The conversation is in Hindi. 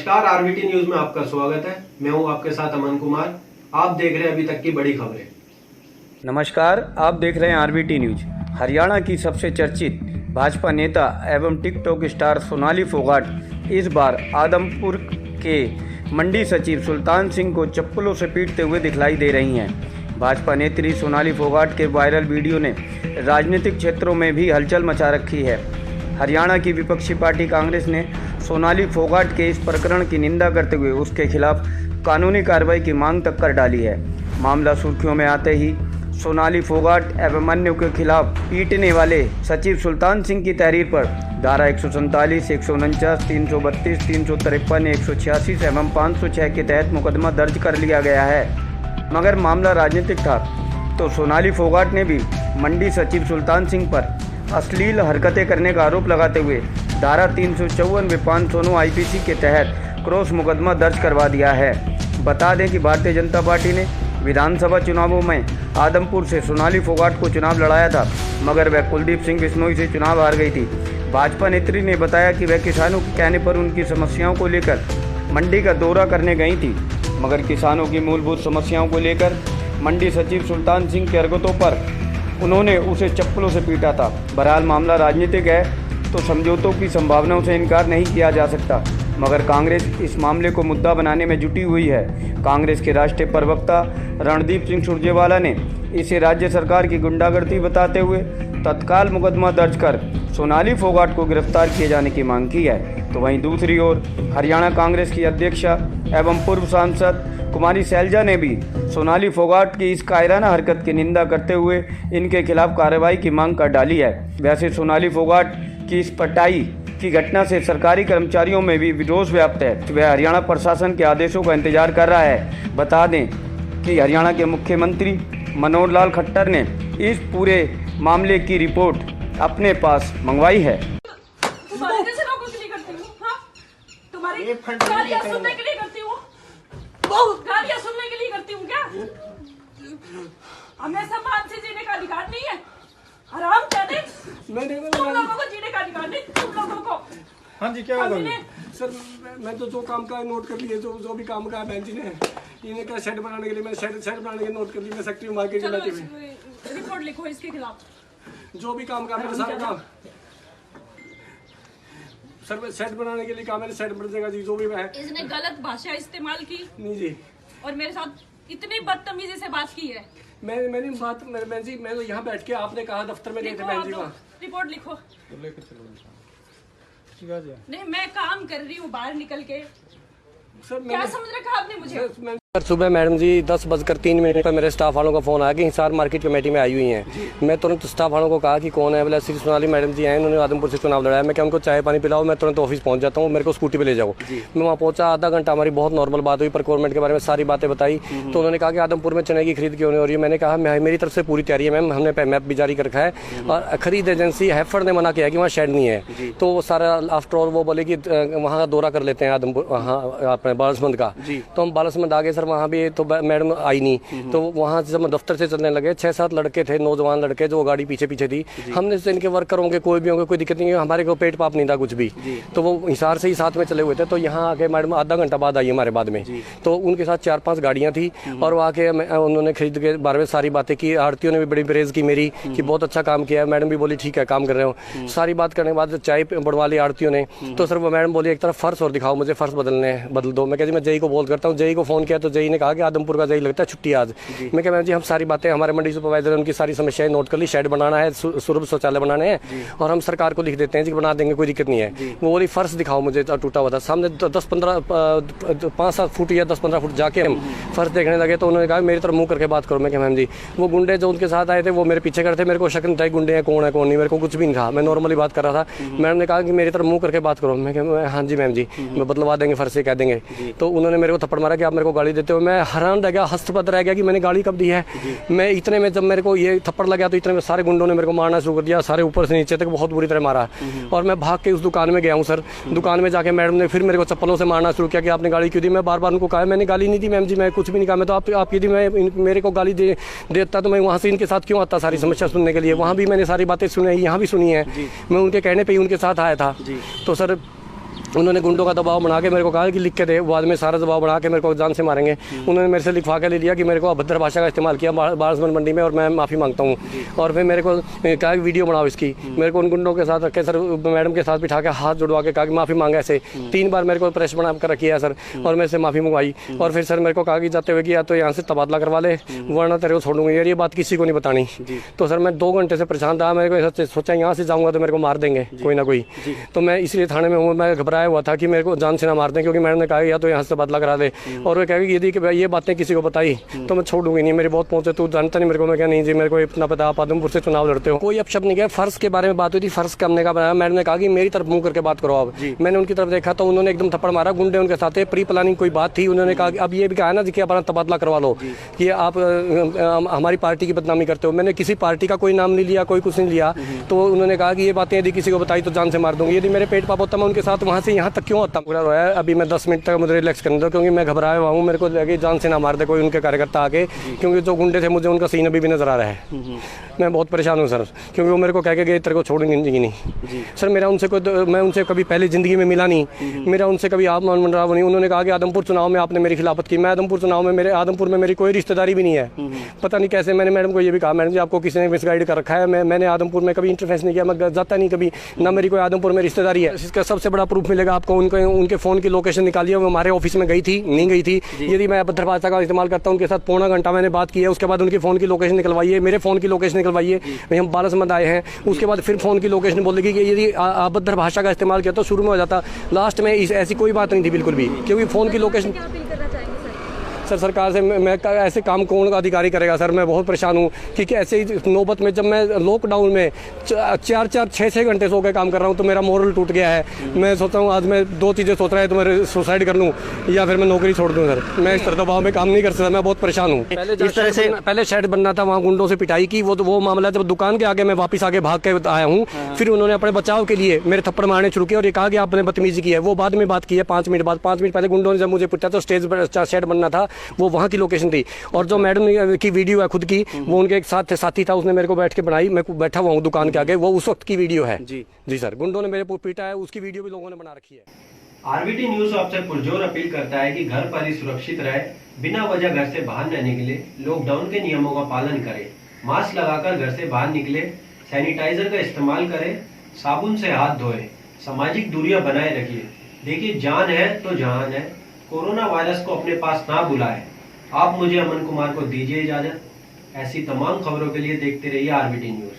नमस्कार, आरवीटी न्यूज में आपका स्वागत है। मैं हूं आपके साथ अमन कुमार। आप देख रहे हैं अभी तक की बड़ी खबरें। नमस्कार, आप देख रहे हैं आरवीटी न्यूज। हरियाणा की सबसे चर्चित भाजपा नेता एवं टिकटॉक स्टार सोनाली फोगाट इस बार आदमपुर के मंडी सचिव सुल्तान सिंह को चप्पलों से पीटते हुए दिखलाई दे रही हैं। भाजपा नेत्री सोनाली फोगाट के वायरल वीडियो ने राजनीतिक क्षेत्रों में भी हलचल मचा रखी है। हरियाणा की विपक्षी पार्टी कांग्रेस ने सोनाली फोगाट के इस प्रकरण की निंदा करते हुए उसके खिलाफ कानूनी कार्रवाई की मांग तक कर डाली है। मामला सुर्खियों में आते ही सोनाली फोगाट एवं अन्य के खिलाफ पीटने वाले सचिव सुल्तान सिंह की तहरीर पर धारा 147, 149, 332, 353, 186 एवं 506 के तहत मुकदमा दर्ज कर लिया गया है। मगर मामला राजनीतिक था तो सोनाली फोगाट ने भी मंडी सचिव सुल्तान सिंह पर अश्लील हरकतें करने का आरोप लगाते हुए धारा 354 509 IPC के तहत क्रॉस मुकदमा दर्ज करवा दिया है। बता दें कि भारतीय जनता पार्टी ने विधानसभा चुनावों में आदमपुर से सोनाली फोगाट को चुनाव लड़ाया था, मगर वह कुलदीप सिंह बिश्नोई से चुनाव हार गई थी। भाजपा नेत्री ने बताया कि वह किसानों के कहने पर उनकी समस्याओं को लेकर मंडी का दौरा करने गई थी, मगर किसानों की मूलभूत समस्याओं को लेकर मंडी सचिव सुल्तान सिंह के हरकतों पर उन्होंने उसे चप्पलों से पीटा था। बहरहाल मामला राजनीतिक है तो समझौतों की संभावनाओं से इनकार नहीं किया जा सकता, मगर कांग्रेस इस मामले को मुद्दा बनाने में जुटी हुई है। कांग्रेस के राष्ट्रीय प्रवक्ता रणदीप सिंह सुरजेवाला ने इसे राज्य सरकार की गुंडागर्दी बताते हुए तत्काल मुकदमा दर्ज कर सोनाली फोगाट को गिरफ्तार किए जाने की मांग की है। तो वहीं दूसरी ओर हरियाणा कांग्रेस की अध्यक्षा एवं पूर्व सांसद कुमारी सैलजा ने भी सोनाली फोगाट की इस कायराना हरकत की निंदा करते हुए इनके खिलाफ कार्रवाई की मांग कर डाली है। वैसे सोनाली फोगाट की इस पिटाई की घटना से सरकारी कर्मचारियों में भी विरोध व्याप्त है। वह हरियाणा प्रशासन के आदेशों का इंतजार कर रहा है। बता दें कि हरियाणा के मुख्यमंत्री मनोहर लाल खट्टर ने इस पूरे मामले की रिपोर्ट अपने पास मंगवाई है। तुम्हारे जैसे लोगों के लिए करती हूँ, हाँ? तुम्हारी गालियाँ सुनने के लिए करती हूँ, गालियाँ सुनने के लिए करती हूँ क्या? हमें सम्मान से जीने का अधिकार नहीं है। हराम कहते तुम लोगों को जीने का अधिकार नहीं, तुम लोगों को। हाँ जी, क्या सर? मैं तो जो काम का नोट कर लिए, जो भी काम का है बहन जी ने, इन्हें क्या शेड बनाने के लिए मैंने शेड बनाने के नोट कर लिए। मैं सेक्रेटरी मार्केट में बैठी हुई रिपोर्ट लिखो इसके खिलाफ। जो भी काम का मेरे सारा काम सर शेड बनाने के लिए काम, मेरे शेड बन जाएगा जी। जो भी है इसने गलत भाषा इस्तेमाल की नहीं जी, और मेरे साथ इतनी बदतमीजी से बात की है। मेरी बात बहन जी, मैं तो यहाँ बैठ के आपने कहा दफ्तर में गए थे बहन जी वहाँ। रिपोर्ट लिखो। नहीं, मैं काम कर रही हूँ बाहर निकल के। सर क्या समझ रखा आपने मुझे? सर सुबह मैडम जी 10:03 पर मेरे स्टाफ वालों का फ़ोन आया कि हिसार मार्केट कमेटी में आई हुई हैं। मैं तुरंत स्टाफ वालों को कहा कि कौन है, बोला श्री सोनाली मैडम जी हैं, उन्होंने आदमपुर से चुनाव लड़ाया। मैं क्या उनको चाय पानी पिलाओ, मैं तुरंत ऑफिस पहुंच जाता हूँ, मेरे को स्कूटी पे ले जाओ। मैं वहाँ पहुंचा, आधा घंटा हमारी बहुत नॉर्मल बात हुई, प्रोक्योरमेंट के बारे में सारी बातें बताई। तो उन्होंने कहा कि आदमपुर में चने की खरीद क्यों नहीं हो रही है। मैंने कहा मेरी तरफ से पूरी तैयारी है मैम, हमने मैप भी जारी कर रखा है और खरीद एजेंसी हैफर्ड ने मना किया कि वहाँ शेड नहीं है। तो वो सारा आफ्टर ऑल वो बोले कि वहाँ का दौरा कर लेते हैं आदमपुर, वहाँ अपने बालसमंद का। तो हम बालसमंद आ गए सर। वहाँ भी तो मैडम आई नहीं। तो वहाँ से जब दफ्तर से चलने लगे, 6-7 लड़के थे, नौजवान लड़के, जो गाड़ी पीछे थी। हमने से इनके वर्कर होंगे, कोई भी होंगे, कोई दिक्कत नहीं है, हमारे को पेट पाप नहीं था कुछ भी। तो वो हिसार से ही साथ में चले हुए थे। तो यहाँ आके मैडम आधा घंटा बाद आई हमारे बाद में। तो उनके साथ 4-5 गाड़ियाँ थी और वो आके उन्होंने खरीद के बारे में सारी बातें की। आरतीयों ने भी बड़ी प्रेज की मेरी कि बहुत अच्छा काम किया है। मैडम भी बोली ठीक है, काम कर रहे हो। सारी बात करने के बाद चाय बढ़वा ली आरतीयों ने। तो सर वो मैडम बोली एक तरफ फर्श और दिखाओ मुझे, फर्श बदल दो। मैं कहती मैं जई को बोल करता हूँ। जई को फोन किया तो जई ने कहा कि आदमपुर का जई लगता है छुट्टी आज। मैं कहा मैम जी हम सारी बातें, हमारे मंडी सुपरवाइजर उनकी सारी समस्याएं नोट कर ली, शेड बनाना है, सुलभ शौचालय बनाने हैं और हम सरकार को लिख देते हैं जी बना देंगे, कोई दिक्कत नहीं है। वो बोली फर्श दिखाओ मुझे, टूटा हुआ था सामने 5-7 फुट या 10-15 फुट जाके हम फर्श देखने लगे। तो उन्होंने कहा मेरी तरफ मुंह करके बात करो। मैं कहा मैम जी वो गुंडे जो उनके साथ आए थे वो मेरे पीछे करते, मेरे को शक नहीं था गुंडे हैं कौन है कौन नहीं, मेरे को कुछ भी नहीं था, मैं नॉर्मली बात कर रहा था। मैडम ने कहा कि मेरी तरफ मुंह करके बात करो। मैं कहा हाँ जी मैम जी, मैं बदलवा देंगे, फर्श से कह देंगे। तो उन्होंने मेरे को थप्पड़ मारा कि आप मेरे को गाली देते हो। मैं हैरान रह गया, हस्तपद रह गया कि मैंने गाली कब दी है। मैं इतने में जब मेरे को ये थप्पड़ लगा तो इतने में सारे गुंडों ने मेरे को मारना शुरू कर दिया, सारे ऊपर से नीचे तक बहुत बुरी तरह मारा। और मैं भाग के उस दुकान में गया हूँ सर। दुकान में जाके मैडम ने फिर मेरे को चप्पलों से मारना शुरू किया कि आपने गाली क्यों दी। मैं बार बार उनको कहा मैंने गाली नहीं दी मैम जी, मैं कुछ भी नहीं कहा। मैं तो आपकी दी, मैं मेरे को गाली देता तो मैं वहाँ से इनके साथ क्यों आता सारी समस्या सुनने के लिए। वहाँ भी मैंने सारी बातें सुनी, यहाँ भी सुनी है। मैं उनके कहने पर ही उनके साथ आया था। तो सर उन्होंने गुंडों का दबाव बना के मेरे को कहा कि लिख के दे, बाद में सारा दबाव बना के मेरे को जान से मारेंगे। उन्होंने मेरे से लिखवा के ले लिया कि मेरे को अभद्र भाषा का इस्तेमाल किया बारसबंद मंडी में और मैं माफ़ी मांगता हूँ। और फिर मेरे को कहा कि वीडियो बनाओ इसकी। मेरे को उन गुंडों के साथ रखे सर, मैडम के साथ बिठा के हाथ जुड़वा के कहा कि माफ़ी मांगा। ऐसे 3 बार मेरे को प्रेस बना कर रखी है सर, और मैं से माफ़ी मंगवाई। और फिर सर मेरे को कहा कि जाते हुए कि या तो यहाँ से तबादला करवा ले, वरना तेरे को छोड़ूंगा। यार ये बात किसी को नहीं बतानी। तो सर मैं 2 घंटे से परेशान था। मेरे को सोचा यहाँ से जाऊँगा तो मेरे को मार देंगे कोई ना कोई। तो मैं इसलिए थाने में हूँ। मैं घबराया हुआ था कि मेरे को जान से ना मार दें, क्योंकि मैडम ने कहा या तो यहाँ से तबादला करा दे। और वो कहेगी यदि कि ये बातें किसी को बताई तो मैं छोड़ूंगी नहीं, मेरी बहुत पहुंचे, तू जानता नहीं मेरे को। मैं क्या नहीं जी, मेरे को इतना पता, आप आदमपुर से चुनाव लड़ते हो। कोई अपशब्द नहीं किया। फर्श के बारे में बात हुई थी, फर्श करने का बनाया। मैडम ने कहा कि मेरी तरफ मुंह करके बात करो आप। मैंने उनकी तरफ देखा तो उन्होंने एकदम थप्पड़ मारा। गुंडे उनके साथ प्री प्लानिंग कोई बात थी। उन्होंने कहा कि अब ये भी कहा ना कि अपना तबादला करवा लो, कि आप हमारी पार्टी की बदनामी करते हो। मैंने किसी पार्टी का कोई नाम नहीं लिया, कोई कुछ नहीं लिया। तो उन्होंने कहा कि ये बातें यदि किसी को बताई तो जान से मार दूंगी। यदि मेरे पेट पाप होता मैं उनके साथ वहाँ से यहाँ तक क्यों आता। पूरा रोया। अभी मैं 10 मिनट तक मुझे रिलैक्स करने दो, क्योंकि मैं घबराया हुआ हूँ। मेरे को लगे जान से ना मार दे कोई उनके कार्यकर्ता आके, क्योंकि जो गुंडे थे मुझे उनका सीन अभी भी नजर आ रहा है। मैं बहुत परेशान हूँ सर, क्योंकि वो मेरे को कह के गए तेरे को छोड़ेंगे जिंदगी नहीं। सर मेरा उनसे कोई, मैं उनसे कभी पहले ज़िंदगी में मिला नहीं। मेरा उनसे कभी आप मान रहा नहीं। उन्होंने कहा कि आदमपुर चुनाव में आपने मेरी खिलाफत की। मैं आदमपुर चुनाव में, मेरे आदमपुर में मेरी कोई रिश्तेदारी भी नहीं है। पता नहीं कैसे। मैंने मैडम को ये भी कहा, मैडम जी आपको किसी ने मिसगाइड कर रखा है। मैंने आदमपुर में कभी इंटरफेस नहीं किया, मैं जाता नहीं कभी, ना मेरी कोई आदमपुर में रिश्तेदारी है। इसका सबसे बड़ा प्रूफ मिलेगा आपको। उनके फ़ोन की लोकेशन निकालिए, वो हमारे ऑफिस में गई थी नहीं गई थी। यदि मैं अभद्र भाषा का इस्तेमाल करता हूँ, उनके साथ पौना घंटा मैंने बात की है। उसके बाद उनकी फ़ोन की लोकेशन निकलवाइए, मेरे फ़ोन की लोकेशन निकलवाइए। हम बालसमंद आए हैं, उसके बाद फिर फ़ोन की लोकेशन बोलेगी कि यदि अभद्र भाषा का इस्तेमाल किया तो शुरू में हो जाता। लास्ट में ऐसी कोई बात नहीं थी बिल्कुल भी, क्योंकि फ़ोन की लोकेशन। सर सरकार से मैं ऐसे काम कौन का अधिकारी करेगा सर। मैं बहुत परेशान हूँ, क्योंकि ऐसे ही नौबत में जब मैं लॉकडाउन में 4-4, 6-6 घंटे सो के काम कर रहा हूँ तो मेरा मोरल टूट गया है। मैं सोचता हूँ आज मैं 2 चीज़ें सोच रहा है, तो मैं सुसाइड कर लूँ या फिर मैं नौकरी छोड़ दूँ। सर मैं इस तरह दबाव में काम नहीं कर सकता। मैं बहुत परेशान हूँ। इस तरह से पहले शेड बनना था, वहाँ गुंडों से पिटाई की। वो मामला जब दुकान के आगे मैं वापस आगे भाग के आया हूँ, फिर उन्होंने अपने बचाव के लिए मेरे थप्पड़ मारने शुरू किए और ये कहा कि आपने बदतमीजी की है। वो बाद में बात की है 5 मिनट बाद। 5 मिनट पहले गुंडों ने जब मुझे पूछा तो स्टेज शेड बनना था, वो वहाँ की थी। और जो मैडम की वीडियो है खुद की, वो उनके एक साथी था, उसने मेरे को बैठ के बनाई। मैं बैठा हुआ हूँ दुकान के आगे, वो उस वक्त की वीडियो है। जी सर, गुंडों ने मेरे को पीटा है, उसकी वीडियो भी लोगों ने बना रखी है। आरबीटी न्यूज आपसे पुरजोर अपील करता है कि घर पर ही सुरक्षित रहे, बिना वजह घर से बाहर रहने के लिए लॉकडाउन के नियमों का पालन करें, मास्क लगाकर घर से बाहर निकले, सैनिटाइजर का इस्तेमाल करें, साबुन से हाथ धोएं, सामाजिक दूरियां बनाए रखिए। देखिए जान है तो जहान है। कोरोना वायरस को अपने पास ना बुलाएं। आप मुझे अमन कुमार को दीजिए इजाजत। ऐसी तमाम खबरों के लिए देखते रहिए आरबीटी न्यूज।